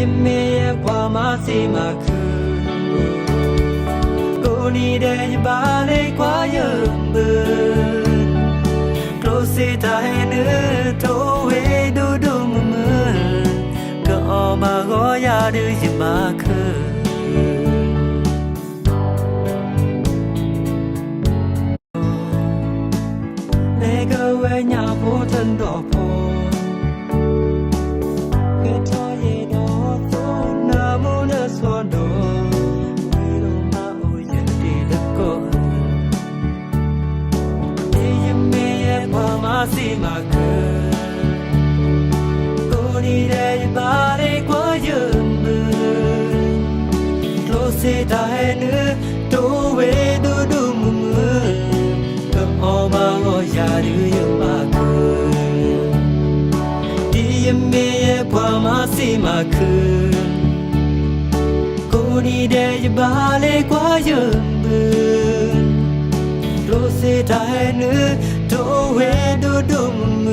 ရင်မေရဲ့ဘွားမစီမခုကိုနေတဲ့ပါလေကွာယံဘကလိုစီတိုင်းနေတော့ဝေဒူဒူမမကောမကောရတဲ့ရမခုလေကဝဲညာဖို့တန်တော့ဖို့စီမကကိုနေတဲ့ပါလေကွာယံမလို့စေတိုင်းနေတော့ဝေဒူဒူမမကောမကောရာရရမကဒီယမေရဲ့ဘွားမစီမကကိုနေတဲ့ပါလေကွာယံမလို့စေတိုင်းနေတော့ဝေဒူဒူမ